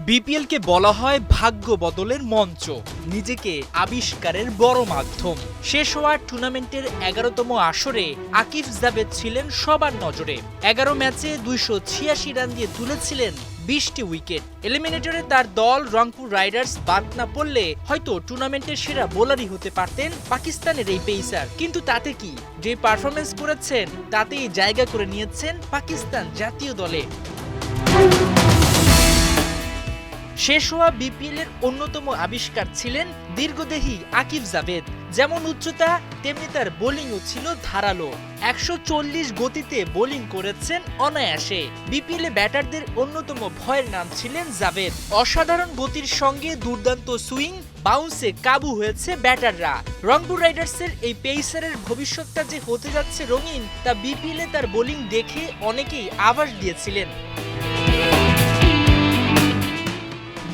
BPL কে বলা হয় ভাগ্য বদলের মঞ্চ, নিজেকে আবিষ্কারের বড় মাধ্যম। শেষ হওয়া টুর্নামেন্টের ১১তম আসরে আকিব জাভেদ ছিলেন সবার নজরে। ১১ ম্যাচে ২৮৬ রান দিয়ে তুলেছিলেন ২০টি উইকেট। এলিমিনেটরে তার দল রংপুর রাইডার্স বাদ না পড়লে হয়তো টুর্নামেন্টের সেরা বোলারই হতে পারতেন পাকিস্তানের এই পেসার। কিন্তু তাতে কি, যে পারফরমেন্স করেছেন তাতেই জায়গা করে নিয়েছেন পাকিস্তান জাতীয় দলে। শেষ হওয়া বিপিএল এর অন্যতম আবিষ্কার ছিলেন দীর্ঘদেহী আকিব জাভেদ। যেমন উচ্চতা তেমনি তার বোলিংও ছিল ধারালো। ১৪০ গতিতে বোলিং করেছেন অনায়াসে। বিপিএল এ ব্যাটারদের অন্যতম ভয়ের নাম ছিলেন জাভেদ। অসাধারণ গতির সঙ্গে দুর্দান্ত সুইং, বাউন্সে কাবু হয়েছে ব্যাটাররা। রংপুর রাইডার্সের এই পেসারের ভবিষ্যৎটা যে হতে যাচ্ছে রঙিন, তা বিপিএল এ তার বোলিং দেখে অনেকেই আভাস দিয়েছিলেন।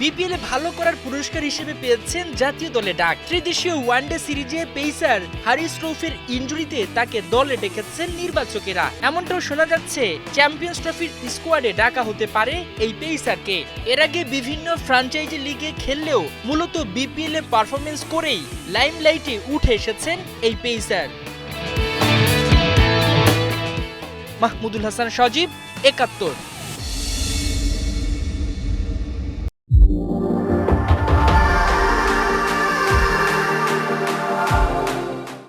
বিপিএল এ ভালো করার পুরস্কার হিসেবে পেয়েছেন জাতীয় দলে ডাক। ত্রিদেশীয় ওয়ানডে সিরিজে পেসার হারিস রৌফের ইনজুরিতে তাকে দলে ডেকেছেন নির্বাচকেরা। এমনটাও শোনা যাচ্ছে চ্যাম্পিয়ন্স ট্রফির স্কোয়াডে ডাকা হতে পারে এই পেসারকে। এর আগে বিভিন্ন ফ্র্যাঞ্চাইজি লিগে খেললেও মূলত বিপিএল এ পারফরমেন্স করেই লাইমলাইটে উঠে এসেছেন এই পেসার। মাহমুদুল হাসান সজীব, ৭১।